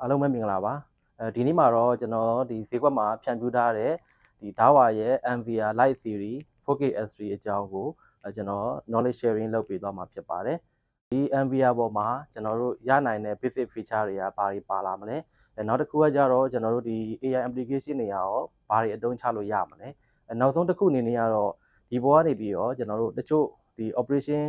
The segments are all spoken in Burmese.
အားလုံးပဲမင်္ဂလာပါဒီနေ့မှာတော့ကျွန်တော်ဒီဈေးကွက်မှာဖြန့်ဖြူးထားတဲ့ဒီ Dawa ရဲ့ NVR Lite Series 4K S3 အကြောင်းကိုကျွန်တော် knowledge sharing လုပ်ပေးသွားမှာဖြစ်ပါတယ်ဒီ NVR ပေါ်မှာကျွန်တော်တို့ရနိုင်တဲ့ basic feature တွေကဘာတွေပါလာမလဲနောက်တစ်ခုကကြတော့ကျွန်တော်တို့ဒီ AI application တွေရောဘာတွေအသုံးချလို့ရမလဲနောက်ဆုံးတစ်ခုအနေနဲ့ကတော့ဒီပေါ်ကနေပြီးတော့ကျွန်တော်တို့တချို့ဒီ operation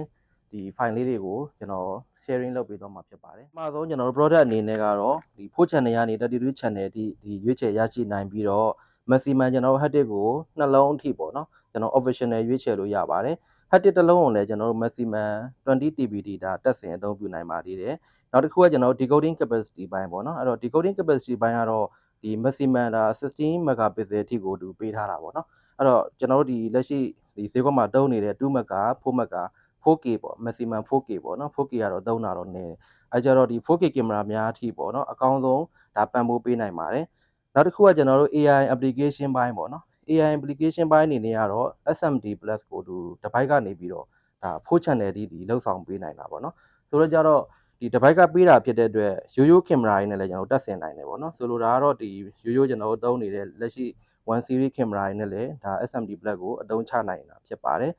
ဒီ file လေးတွေကိုကျွန်တော် sharing လုပ်ပေးသွားမှာဖြစ်ပါတယ်။အမှာဆုံးကျွန်တော်တို့ product အနေနဲ့ကတော့ဒီ 4 channel ကနေ32 channel ဒီရွေးချယ်ရရှိနိုင်ပြီးတော့ maximum ကျွန်တော်တို့ hard disk ကိုနှလုံးအထိပေါ့နော်ကျွန်တော် optional ရွေးချယ်လို့ရပါတယ်။ hard disk တစ်လုံးကိုလည်းကျွန်တော်တို့ maximum 20 TB data တက်ဆင်အသုံးပြုနိုင်ပါသေးတယ်။နောက်တစ်ခုကကျွန်တော်တို့ decoding capacity ဘိုင်းပေါ့နော်။အဲ့တော့ decoding capacity ဘိုင်းကတော့ဒီ maximum ဒါ16 megapixel အထိကိုတူပေးထားတာပေါ့နော်။အဲ့တော့ကျွန်တော်တို့ဒီလက်ရှိဒီဈေးကွက်မှာသုံးနေတဲ့2 mega 4 mega 4K ပေါ့ maximum 4K ပေါ့နော် 4K ကတော့သုံးတာတော့နည်းအဲကြတော့ဒီ 4K ကင်မရာများအထိပေါ့နော်အကောင်းဆုံးဒါပံ့ပိုးပေးနိုင်ပါတယ်နောက်တစ်ခုကကျွန်တော်တို့ AI application ဘိုင်းပေါ့နော် AI application ဘိုင်းအနေနဲ့ကတော့ SMD Plus ကိုတစ်ဘိုက်ကနေပြီးတော့ဒါ4 channel ဒီလောက်ဆောင်ပေးနိုင်တာပေါ့နော်ဆိုတော့ကြတော့ဒီတစ်ဘိုက်ကပေးတာဖြစ်တဲ့အတွက်ရိုးရိုးကင်မရာတွေနဲ့လည်းကျွန်တော်တက်ဆင်နိုင်တယ်ပေါ့နော်ဆိုလိုတာကတော့ဒီရိုးရိုးကျွန်တော်တို့သုံးနေတဲ့လက်ရှိ1 series ကင်မရာတွေနဲ့လည်းဒါ SMD Plus ကိုအသုံးချနိုင်တာဖြစ်ပါတယ်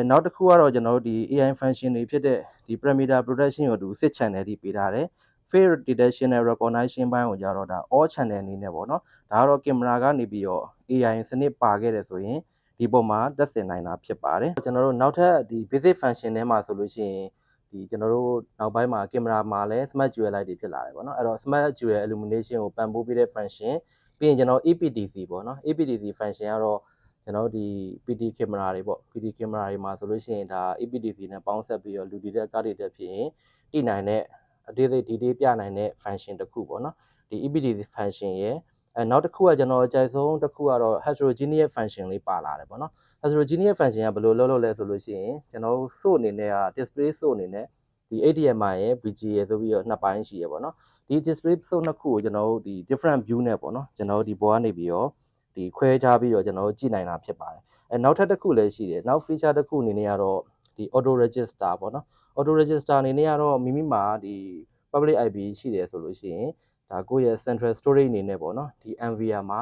နောက်တစ်ခုကတော့ကျွန်တော်တို့ဒီ AI function တွေဖြစ်တဲ့ဒီ parameter protection ကို6 channel ထိပေးထားတယ် face detection နဲ့ recognition ဘိုင်းကိုကြတော့ဒါ all channel အနေနဲ့ပေါ့နော်ဒါကတော့ကင်မရာကနေပြီးတော့ AI စနစ်ပါခဲ့တယ်ဆိုရင်ဒီပုံမှာတက်ဆင်နိုင်တာဖြစ်ပါတယ်ကျွန်တော်တို့နောက်ထပ်ဒီ basic function ထဲမှာဆိုလို့ရှိရင်ဒီကျွန်တော်တို့နောက်ပိုင်းမှာကင်မရာမှာလည်း smart jewel light တွေဖြစ်လာတယ်ပေါ့နော်အဲ့တော့ smart jewel illumination ကိုပံ့ပိုးပေးတဲ့ function ပြီးရင်ကျွန်တော် APTC ပေါ့နော် APTC function ကတော့ကျွန်တော်ဒီ PD ကင်မရာတွေပေါ့ PD ကင်မရာတွေမှာဆိုလို့ရှိရင်ဒါ APTC နဲ့ပေါင်းဆက်ပြီးတော့လူတည်တဲ့ကားတွေတက်ဖြစ်ရင်တိနိုင်တဲ့အသေးစိတ် detail ပြနိုင်တဲ့ function တစ်ခုပေါ့နော်ဒီ APTC function ရဲ့နောက်တစ်ခုကကျွန်တော်အကြိုက်ဆုံးတစ်ခုကတော့ heterogeneous function လေးပါလာတယ်ပေါ့နော် heterogeneous function ကဘယ်လိုလုပ်လဲဆိုလို့ရှိရင်ကျွန်တော်တို့ source အနေနဲ့က display source အနေနဲ့ဒီ HDMI ရဲ့ VGA ဆိုပြီးတော့နှစ်ပိုင်းရှိရပေါ့နော်ဒီ display source နှစ်ခုကိုကျွန်တော်တို့ဒီ different view နဲ့ပေါ့နော်ကျွန်တော်တို့ဒီဘောကနေပြီးတော့ဒီခွဲခြားပြီးတော့ကျွန်တော်တို့ကြည့်နိုင်တာဖြစ်ပါတယ်နောက်ထပ်တစ်ခုလည်းရှိတယ်နောက် feature တစ်ခုအနေနဲ့ကတော့ဒီ auto register ပေါ့နော် auto register အနေနဲ့ကတော့မိမိမှာဒီ public IP ရှိတယ်ဆိုလို့ရှိရင်ဒါကိုယ့်ရဲ့ central storage အနေနဲ့ပေါ့နော်ဒီ NVR မှာ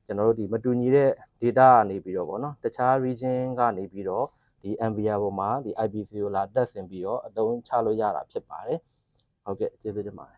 ကျွန်တော်တို့ဒီမတူညီတဲ့ data ကနေပြီးတော့ပေါ့နော်တခြား region ကနေပြီးတော့ဒီ NVR ပေါ်မှာဒီ IPC ကိုလာတက်ဆင်ပြီးတော့အသုံးချလို့ရတာဖြစ်ပါတယ်ဟုတ်ကဲ့ကျေးဇူးတင်ပါတယ်